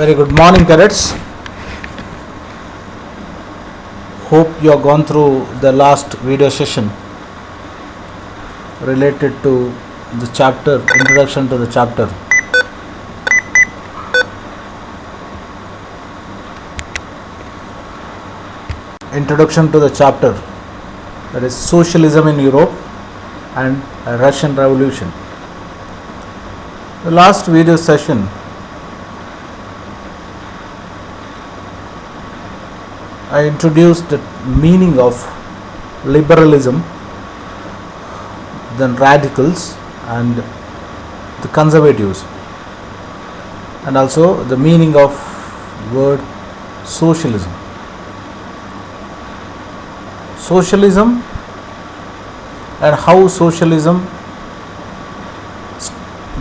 Very good morning, cadets. Hope you have gone through the last video session related to the chapter, introduction to the chapter. Introduction to the chapter, that is Socialism in Europe and Russian Revolution. The last video session I introduced the meaning of liberalism, then radicals and the conservatives, and also the meaning of word socialism. Socialism and how socialism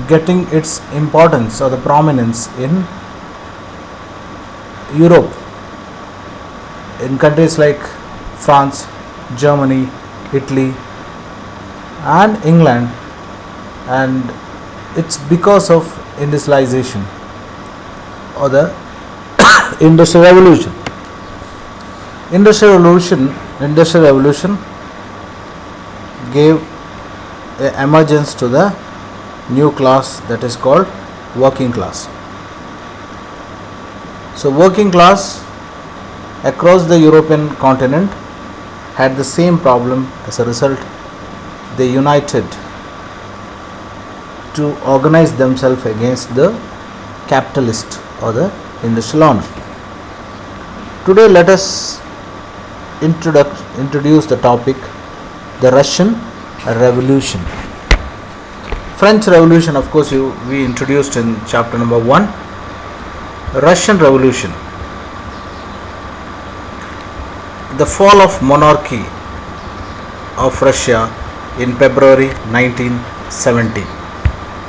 getting its importance or the prominence in Europe, in countries like France, Germany, Italy and England, and it's because of industrialization or the Industrial Revolution. Industrial Revolution gave emergence to the new class that is called working class. So working class across the European continent had the same problem. As a result, they united to organize themselves against the capitalist or the industrial owner. Today let us introduce the topic, the Russian Revolution. French Revolution, of course, we introduced in chapter number 1. Russian Revolution. The fall of monarchy of Russia in February 1917.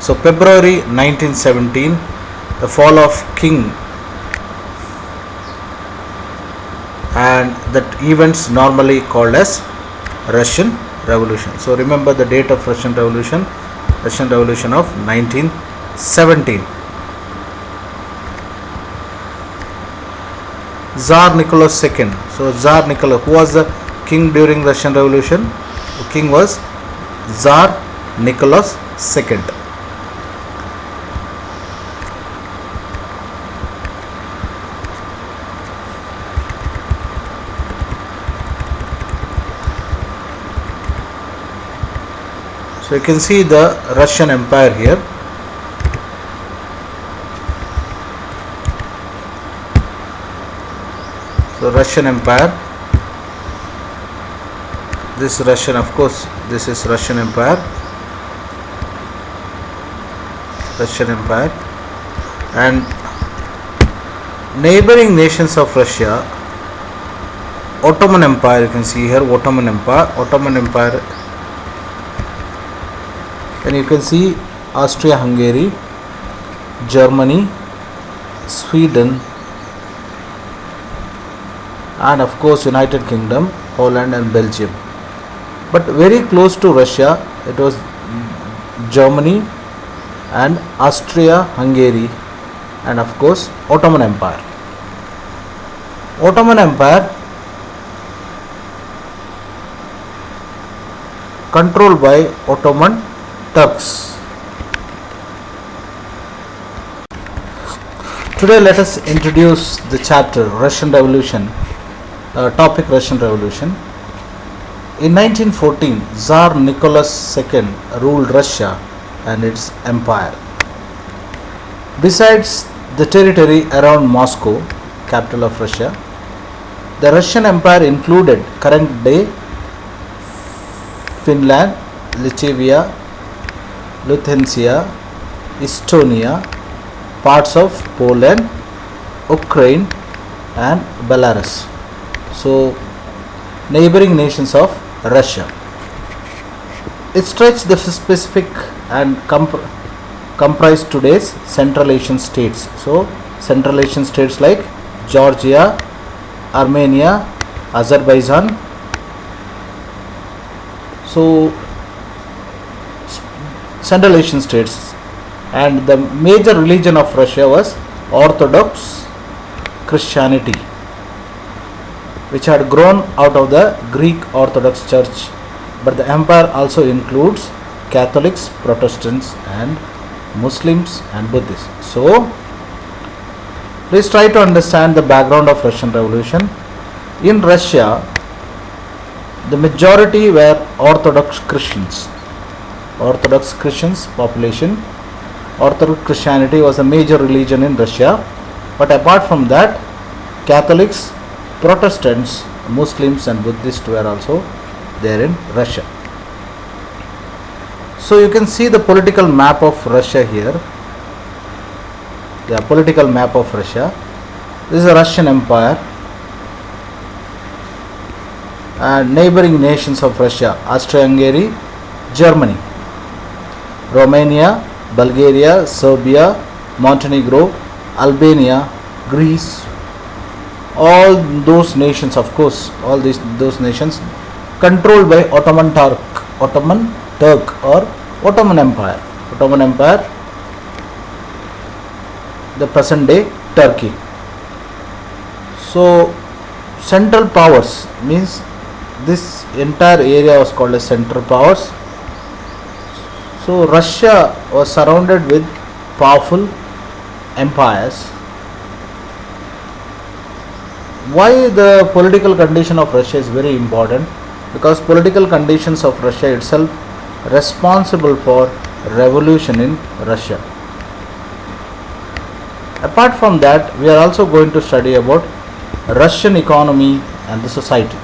So February 1917, the fall of king, and that events normally called as Russian Revolution. So remember the date of Russian Revolution of 1917. Tsar Nicholas II. So Tsar Nicholas, who was the king during Russian Revolution? The king was Tsar Nicholas II. So you can see the Russian Empire here. So Russian Empire, this Russian, of course, this is Russian Empire, and neighboring nations of Russia, Ottoman Empire, you can see here Ottoman Empire, and you can see Austria-Hungary, Germany, Sweden, and of course United Kingdom, Holland and Belgium. But very close to Russia, it was Germany and Austria-Hungary, and of course Ottoman Empire. Ottoman Empire controlled by Ottoman Turks. Today let us introduce the chapter Russian Revolution. Topic Russian Revolution. In 1914, Tsar Nicholas II ruled Russia and its empire. Besides the territory around Moscow, capital of Russia, the Russian Empire included current-day Finland, Latvia, Lithuania, Estonia, parts of Poland, Ukraine and Belarus. So neighboring nations of Russia. It stretched the specific and comprised today's Central Asian states. So Central Asian states like Georgia, Armenia, Azerbaijan. So Central Asian states, and the major religion of Russia was Orthodox Christianity, which had grown out of the Greek Orthodox Church, but the empire also includes Catholics, Protestants, and Muslims and Buddhists. So, please try to understand the background of Russian Revolution. In Russia, the majority were Orthodox Christians. Orthodox Christians population. Orthodox Christianity was a major religion in Russia, but apart from that, Catholics, Protestants, Muslims, and Buddhists were also there in Russia. So you can see the political map of Russia here. The political map of Russia. This is the Russian Empire and neighboring nations of Russia: Austria-Hungary, Germany, Romania, Bulgaria, Serbia, Montenegro, Albania, Greece. All those nations, of course, those nations controlled by Ottoman Turk or Ottoman Empire. Ottoman Empire, the present day Turkey. So central powers means this entire area was called as central powers. So Russia was surrounded with powerful empires. Why the political condition of Russia is very important? Because political conditions of Russia itself responsible for revolution in Russia. Apart from that, we are also going to study about Russian economy and the society.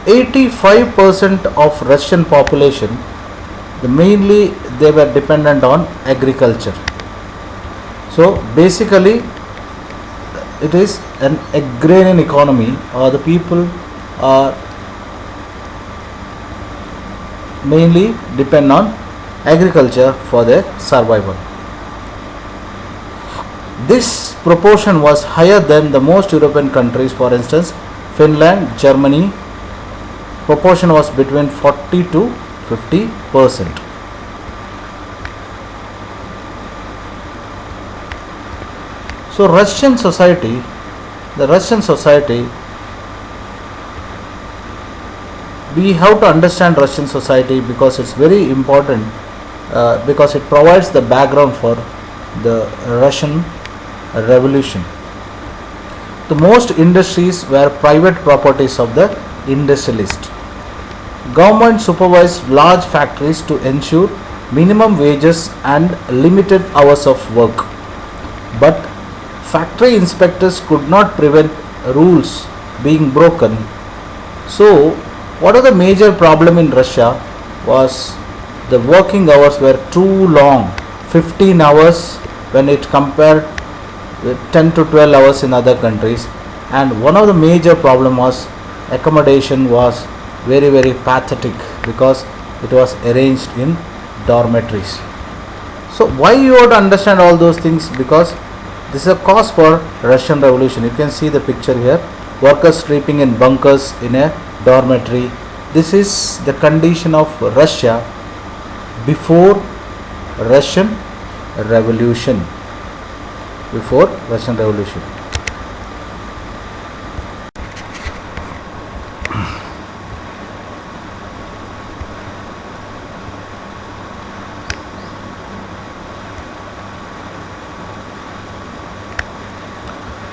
%85% of Russian population, mainly they were dependent on agriculture. So basically it is an agrarian economy, or the people are mainly depend on agriculture for their survival. This proportion was higher than the most European countries. For instance, Finland, Germany, proportion was between 40 to 50%. So Russian society, we have to understand Russian society because it's very important, because it provides the background for the Russian Revolution. The most industries were private properties of the industrialists. Government supervised large factories to ensure minimum wages and limited hours of work. But factory inspectors could not prevent rules being broken. So, what are the major problem in Russia was the working hours were too long, 15 hours when it compared with 10 to 12 hours in other countries. And one of the major problem was accommodation was very, very pathetic because it was arranged in dormitories. So why you have to understand all those things? Because this is a cause for Russian Revolution. You can see the picture here. Workers sleeping in bunkers in a dormitory. This is the condition of Russia before Russian Revolution. Before Russian Revolution.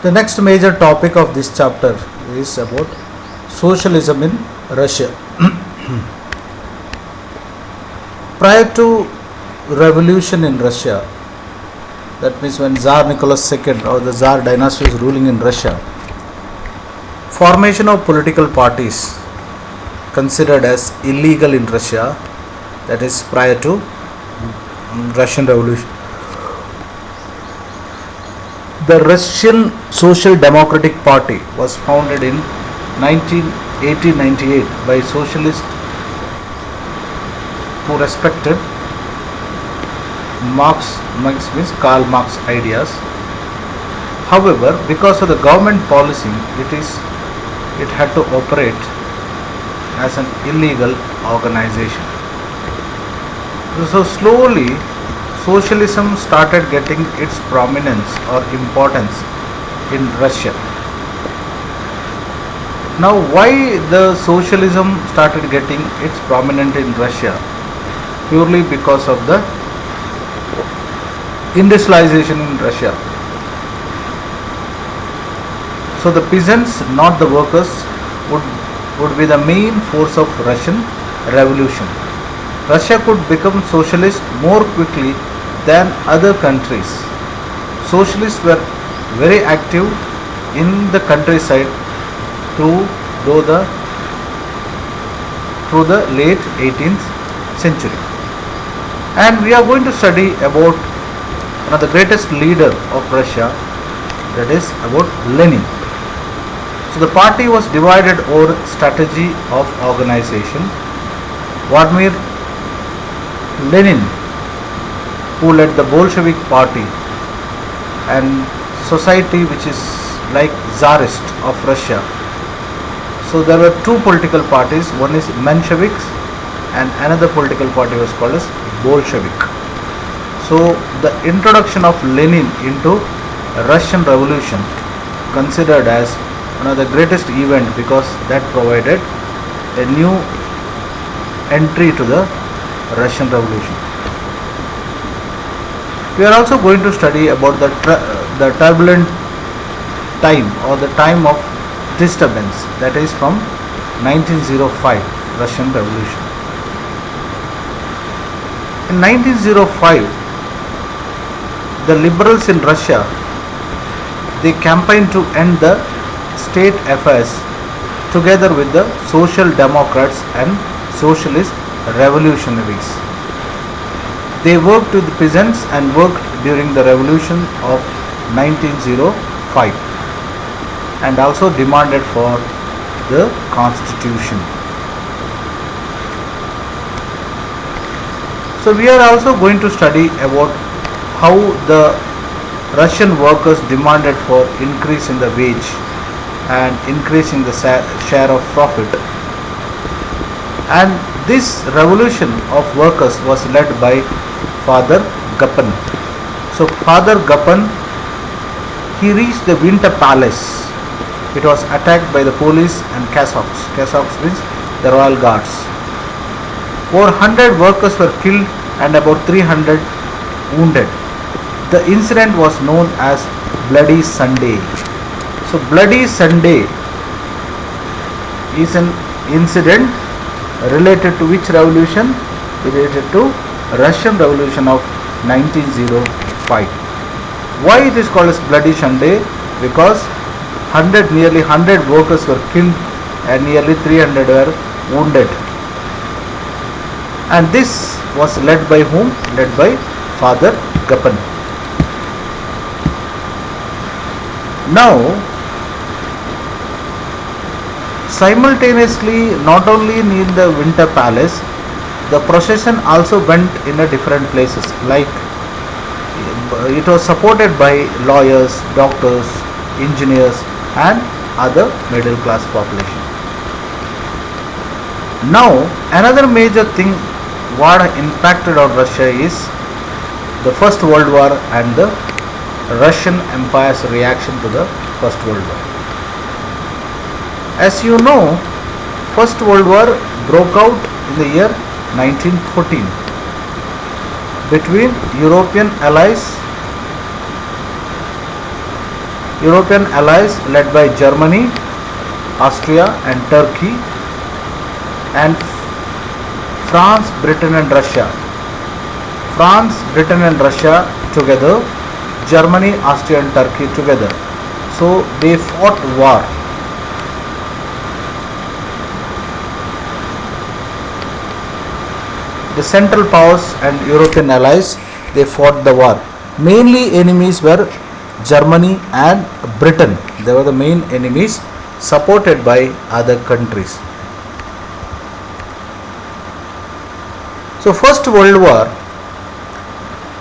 The next major topic of this chapter is about socialism in Russia. Prior to revolution in Russia, that means when Tsar Nicholas II or the Tsar dynasty is ruling in Russia, formation of political parties considered as illegal in Russia, that is prior to Russian Revolution. The Russian Social Democratic Party was founded in 1898 by socialists who respected Karl Marx ideas. However, because of the government policy, it had to operate as an illegal organization. So slowly socialism started getting its prominence or importance in Russia. Now why the socialism started getting its prominent in Russia? Purely because of the industrialization in Russia. So the peasants, not the workers, would, would be the main force of Russian revolution. Russia could become socialist more quickly than other countries. Socialists were very active in the countryside through though the through the late 18th century. And we are going to study about one of the greatest leader of Russia, that is about Lenin. So the party was divided over strategy of organization. Vladimir Lenin, who led the Bolshevik party and society which is like Tsarist of Russia. So there were two political parties, one is Mensheviks and another political party was called as Bolshevik. So the introduction of Lenin into Russian Revolution considered as one of the greatest event because that provided a new entry to the Russian Revolution. We are also going to study about the turbulent time or the time of disturbance, that is from 1905 Russian Revolution. In 1905, the liberals in Russia, they campaigned to end the state affairs together with the social democrats and socialist revolutionaries. They worked with the peasants and worked during the revolution of 1905 and also demanded for the constitution. So we are also going to study about how the Russian workers demanded for increase in the wage and increase in the share of profit. And this revolution of workers was led by Father Gapan. So Father Gapan, he reached the Winter Palace. It was attacked by the police and Cossacks. Cossacks means the royal guards. Over 100 workers were killed and about 300 wounded. The incident was known as Bloody Sunday. So Bloody Sunday is an incident related to which revolution? Related to Russian Revolution of 1905. Why it is called as Bloody Sunday? Because nearly 100 workers were killed and nearly 300 were wounded. And this was led by whom? Led by Father Gapan. Now, simultaneously, not only in the Winter Palace, the procession also went in a different places. Like it was supported by lawyers, doctors, engineers, and other middle class population. Now, another major thing what impacted on Russia is the First World War and the Russian Empire's reaction to the First World War. As you know, First World War broke out in the year 1914 between European allies led by Germany, Austria and Turkey, and France, Britain and Russia. France, Britain and Russia together, Germany, Austria and Turkey together. So they fought war. The Central Powers and European allies, they fought the war. Mainly enemies were Germany and Britain. They were the main enemies, supported by other countries. So First World War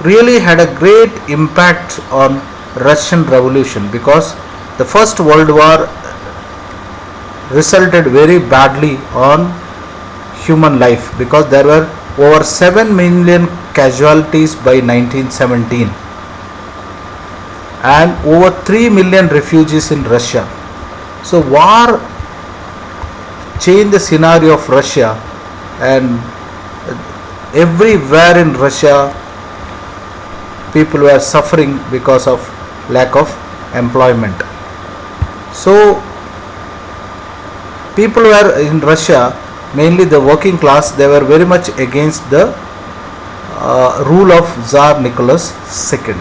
really had a great impact on Russian Revolution because the First World War resulted very badly on human life because there were over 7 million casualties by 1917, and over 3 million refugees in Russia. So war changed the scenario of Russia, and everywhere in Russia people were suffering because of lack of employment. So people were in Russia, mainly the working class, they were very much against the rule of Tsar Nicholas II.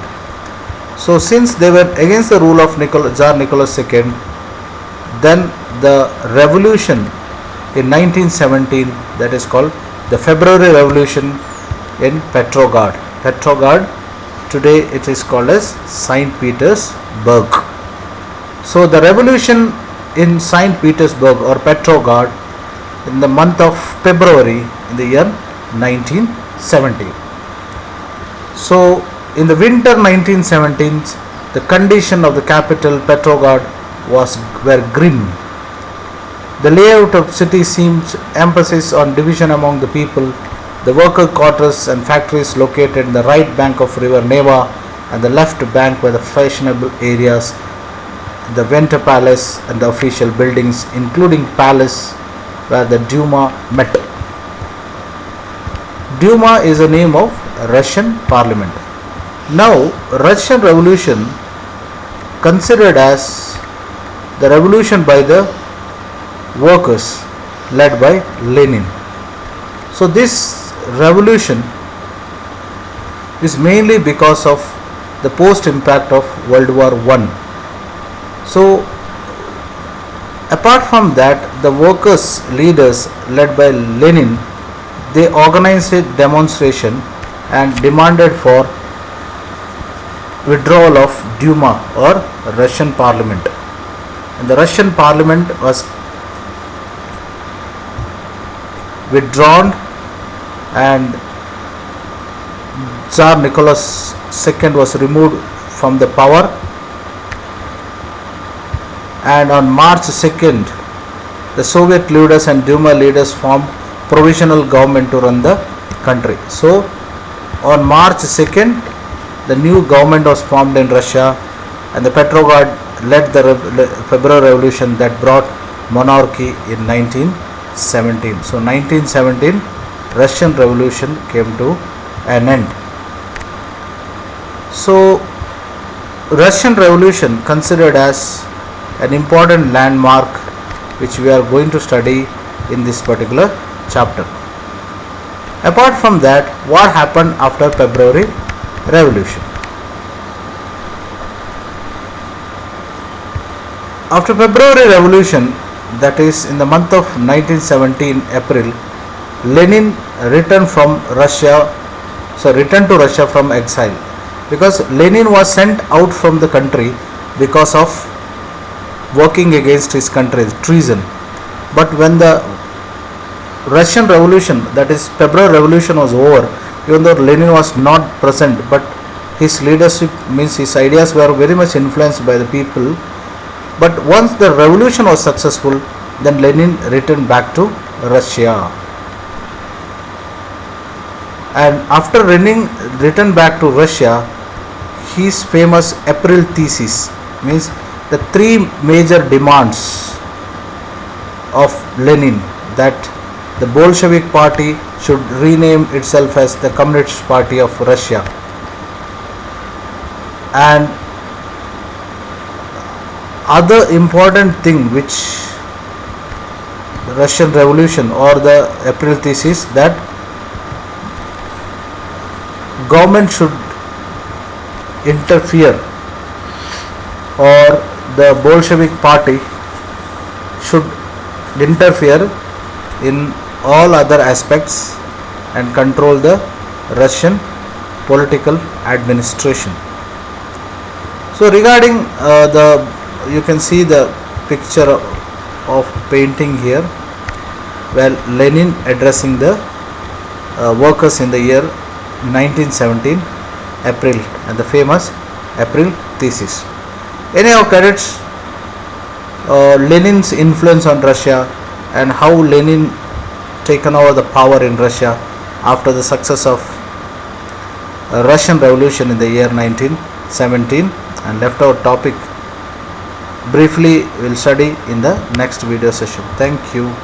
So since they were against the rule of Tsar Nicholas II, then the revolution in 1917, that is called the February Revolution in Petrograd. Petrograd, today it is called as St. Petersburg. So the revolution in St. Petersburg or Petrograd in the month of February in the year 1917. So in the winter 1917, the condition of the capital Petrograd were grim. The layout of city seems emphasis on division among the people. The worker quarters and factories located in the right bank of river Neva, and the left bank were the fashionable areas, the Winter Palace and the official buildings, including palace where the Duma met. Duma is a name of Russian parliament. Now, Russian Revolution considered as the revolution by the workers led by Lenin. So this revolution is mainly because of the post impact of World War I. So apart from that, the workers leaders led by Lenin, they organized a demonstration and demanded for withdrawal of Duma or Russian parliament. And the Russian parliament was withdrawn, and Tsar Nicholas II was removed from the power, and on March 2nd the Soviet leaders and Duma leaders formed provisional government to run the country. So on March 2nd the new government was formed in Russia, and the Petrograd led the February Revolution that brought monarchy in 1917. So 1917 Russian Revolution came to an end. So Russian Revolution considered as an important landmark which we are going to study in this particular chapter. Apart from that, what happened after February Revolution? After February Revolution, that is in the month of 1917 April, Lenin returned to Russia from exile, because Lenin was sent out from the country because of working against his country's treason. But when the Russian Revolution, that is February Revolution, was over, even though Lenin was not present, but his leadership, means his ideas were very much influenced by the people. But once the revolution was successful, then Lenin returned back to Russia. And after returned back to Russia, his famous April thesis, means the three major demands of Lenin, that the Bolshevik party should rename itself as the Communist Party of Russia, and other important thing which the Russian Revolution or the April thesis, that government should interfere, or the Bolshevik party should interfere in all other aspects and control the Russian political administration. So regarding you can see the picture of painting here, where Lenin addressing the workers in the year 1917 April, and the famous April thesis. Anyhow, cadets, Lenin's influence on Russia and how Lenin taken over the power in Russia, after the success of Russian Revolution in the year 1917, and left out topic briefly we'll study in the next video session. Thank you.